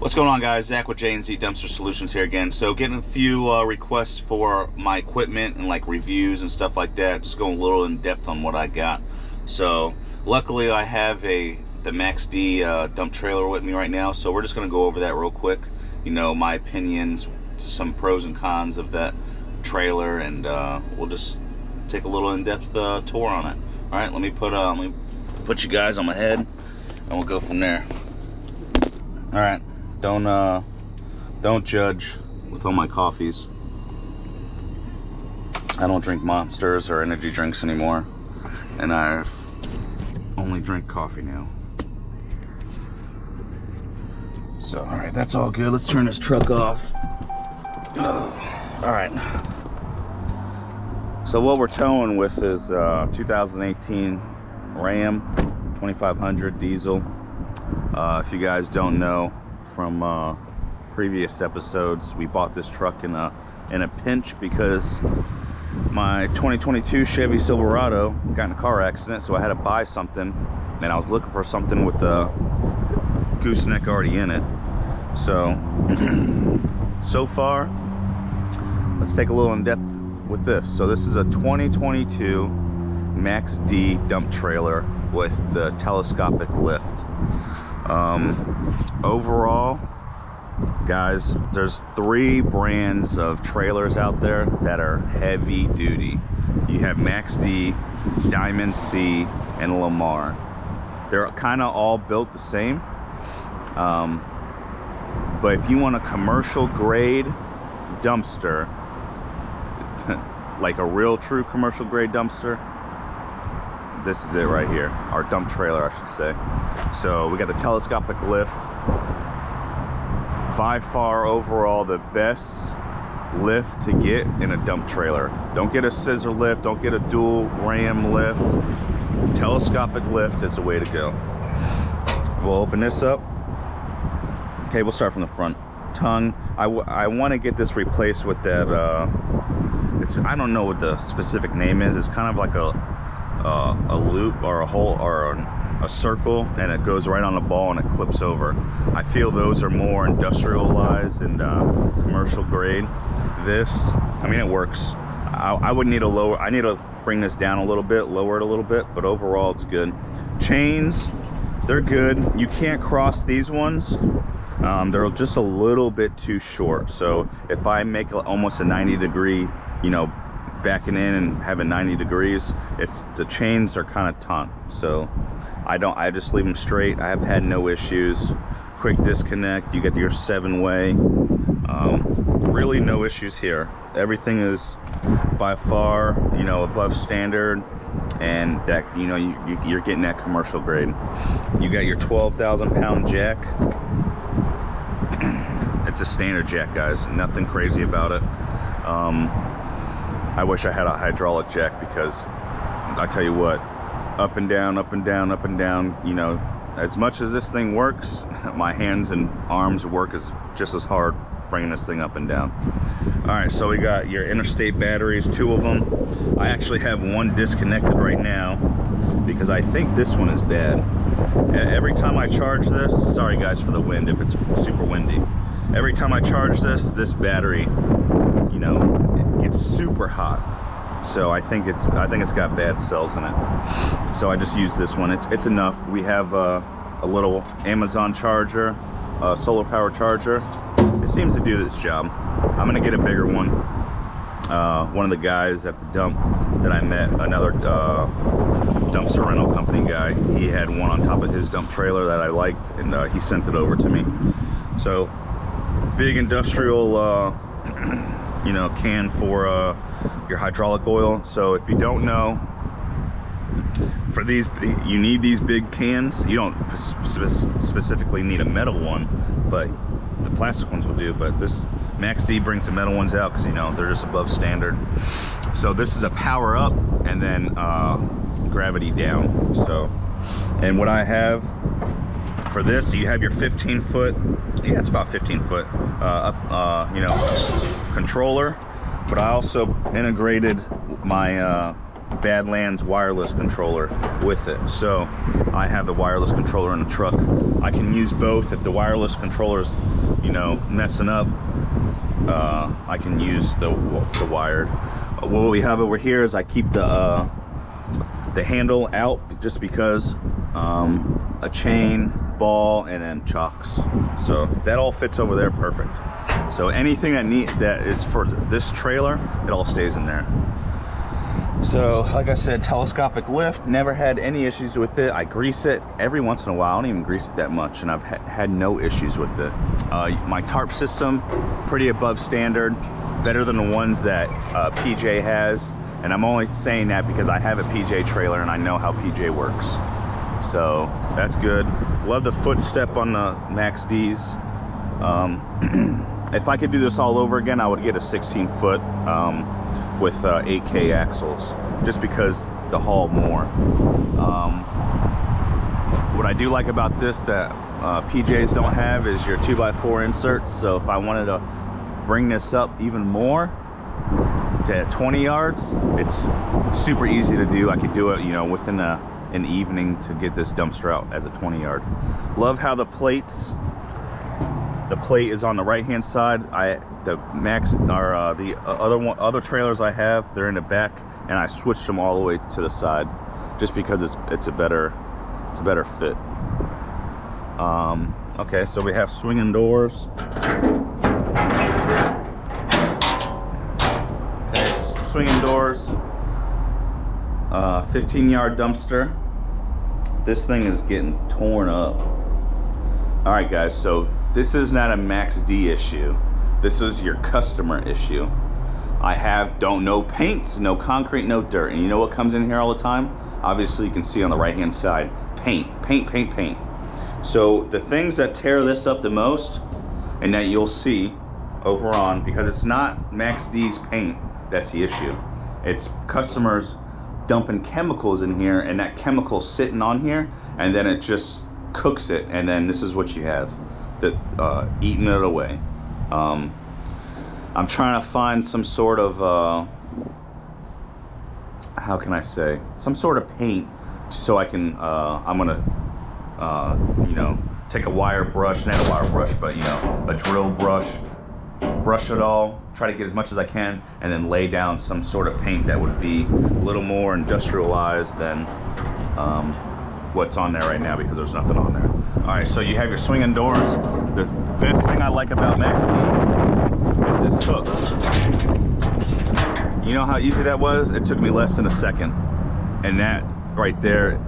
What's going on, guys? Zach with J&Z Dumpster Solutions here again. So getting a few requests for my equipment and like reviews and stuff like that. Just going a little in depth on what I got. So luckily I have the MAXX-D dump trailer with me right now. So we're just going to go over that real quick. You know, my opinions, some pros and cons of that trailer, and we'll just take a little in-depth tour on it. All right, let me put you guys on my head, and we'll go from there. All right. Don't judge with all my coffees. I don't drink Monsters or energy drinks anymore, and I only drink coffee now. So, all right, that's all good. Let's turn this truck off. All right. So what we're towing with is 2018 Ram 2500 diesel. If you guys don't know from previous episodes, we bought this truck in a pinch because my 2022 Chevy Silverado got in a car accident, so I had to buy something, and I was looking for something with the gooseneck already in it. So far, let's take a little in depth with this. So this is a 2022 MAXX-D dump trailer with the telescopic lift. Overall, guys, there's 3 brands of trailers out there that are heavy duty. You have MAXX-D, Diamond C, and Lamar. They're kind of all built the same, but if you want a commercial grade dumpster, like a real true commercial grade dumpster, this is it right here. Our dump trailer, I should say. So we got the telescopic lift. By far, overall, the best lift to get in a dump trailer. Don't get a scissor lift, don't get a dual ram lift. Telescopic lift is the way to go. We'll open this up. Okay, we'll start from the front. Tongue. I want to get this replaced with that, I don't know what the specific name is. It's kind of like a loop or a hole or a circle, and it goes right on the ball and it clips over. I feel those are more industrialized and commercial grade. This, I mean, it works. I would need I need to bring this down a little bit, lower it a little bit, but overall it's good. Chains, they're good. You can't cross these ones. They're just a little bit too short. So if I make almost a 90-degree, you know, backing in and having 90 degrees, the chains are kind of taut. So I just leave them straight. I have had no issues. Quick disconnect, you get your 7-way. Really no issues here. Everything is by far, you know, above standard, and that, you know, you're getting that commercial grade. You got your 12,000 pound jack. It's a standard jack, guys, nothing crazy about it. I wish I had a hydraulic jack, because I tell you what, up and down, up and down, up and down, you know, as much as this thing works, my hands and arms work just as hard bringing this thing up and down. All right, so we got your interstate batteries, 2 of them. I actually have one disconnected right now because I think this one is bad. Every time I charge this, sorry guys for the wind if it's super windy. Every time I charge this battery, you know, it's super hot. So I think it's got bad cells in it. So I just use this one. It's enough. We have a little Amazon charger, solar power charger. It seems to do this job. I'm gonna get a bigger one. One of the guys at the dump that I met, another dumpster rental company guy, he had one on top of his dump trailer that I liked, and he sent it over to me. So big industrial you know, can for your hydraulic oil. So if you don't know, for these, you need these big cans. You don't specifically need a metal one, but the plastic ones will do. But this MAXX-D brings the metal ones out because, you know, they're just above standard. So this is a power up and then gravity down. So, and what I have for this, you have your 15-foot, yeah, it's about 15-foot you know, controller. But I also integrated my Badlands wireless controller with it. So I have the wireless controller in the truck. I can use both. If the wireless controller's, you know, messing up, I can use the wired. What we have over here is I keep the handle out just because a chain, ball, and then chocks. So that all fits over there perfect. So anything that is for this trailer, it all stays in there. So like I said, telescopic lift, never had any issues with it. I grease it every once in a while. I don't even grease it that much, and I've had no issues with it. My tarp system, pretty above standard, better than the ones that PJ has. And I'm only saying that because I have a PJ trailer and I know how PJ works. So that's good. Love the footstep on the MAXX-Ds. If I could do this all over again, I would get a 16 foot with 8K axles, just because to haul more. What I do like about this that PJs don't have is your 2x4 inserts. So if I wanted to bring this up even more to 20 yards, it's super easy to do. I could do it, you know, within an evening to get this dumpster out as a 20 yard. Love how the plate is on the right hand side. The Max or the other trailers I have, they're in the back, and I switched them all the way to the side just because it's a better fit. Okay, so we have swinging doors. Okay, swinging doors. 15-yard dumpster. This thing is getting torn up. All right, guys, so this is not a MAXX-D issue. This is your customer issue. I don't no paints, no concrete, no dirt. And you know what comes in here all the time? Obviously, you can see on the right-hand side, paint. So the things that tear this up the most, and that you'll see over on, because it's not MAXX-D's paint that's the issue. It's customers dumping chemicals in here, and that chemical sitting on here, and then it just cooks it, and then this is what you have, eating it away. I'm trying to find some sort of how can I say, some sort of paint, so I can I'm gonna you know, take a wire brush, not a wire brush, but you know, a drill brush, brush it all, try to get as much as I can, and then lay down some sort of paint that would be a little more industrialized than what's on there right now, because there's nothing on there. All right, so you have your swinging doors. The best thing I like about MAXX-D is this hook. You know how easy that was? It took me less than a second. And that right there,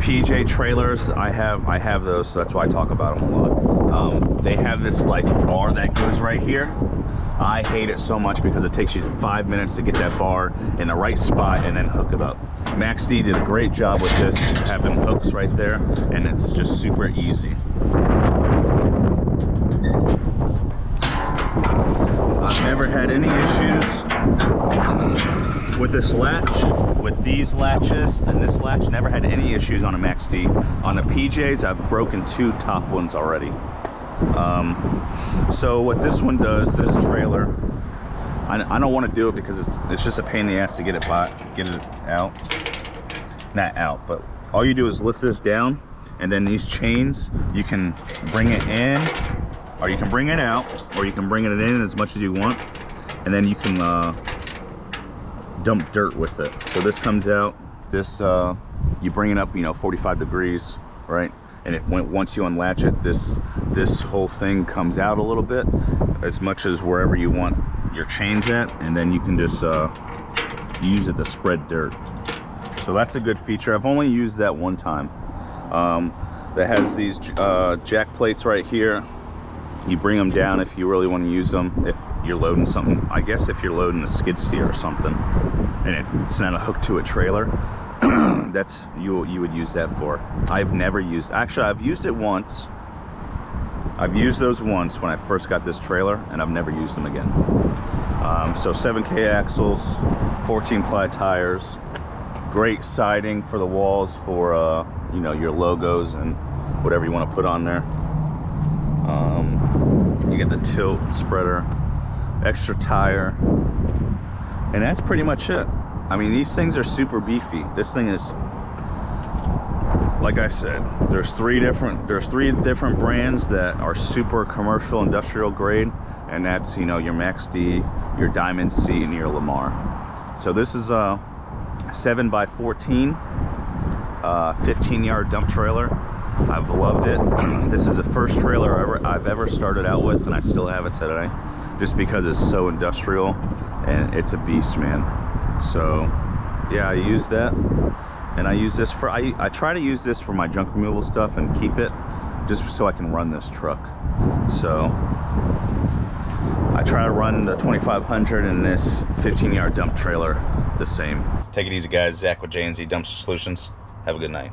PJ trailers, I have those, so that's why I talk about them a lot. They have this like bar that goes right here. I hate it so much because it takes you 5 minutes to get that bar in the right spot and then hook it up. MAXX-D did a great job with this, having hooks right there, and it's just super easy. I've never had any issues with this latch, with these latches, and this latch. Never had any issues on a MAXX-D. On the PJs, I've broken 2 top ones already. So what this one does, this trailer, I don't want to do it because it's just a pain in the ass to get it out. Not out, but all you do is lift this down, and then these chains, you can bring it in, or you can bring it out, or you can bring it in as much as you want, and then you can dump dirt with it. So this comes out, this you bring it up, you know, 45 degrees, right? And once you unlatch it, this whole thing comes out a little bit, as much as wherever you want your chains at, and then you can just use it to spread dirt. So that's a good feature. I've only used that one time. That has these jack plates right here. You bring them down if you really want to use them. If you're loading something, I guess if you're loading a skid steer or something, and it's not a hook to a trailer, that's you would use that for. I've never used, actually I've used it once. I've used those once when I first got this trailer, and I've never used them again. So 7K axles, 14 ply tires, great siding for the walls for you know, your logos and whatever you want to put on there. You get the tilt spreader. extra tire, and that's pretty much it. I mean, these things are super beefy. This thing is, like I said, there's three different brands that are super commercial industrial grade, and that's, you know, your MAXX-D, your Diamond C, and your Lamar. So this is a 7x14 15-yard dump trailer. I've loved it. This is the first trailer I've ever started out with, and I still have it today, just because it's so industrial and it's a beast, man. So yeah, I use that, and I use this for, I try to use this for my junk removal stuff and keep it just so I can run this truck. So I try to run the 2500 and this 15-yard dump trailer the same. Take it easy, guys. Zach with J&Z Dump Solutions. Have a good night.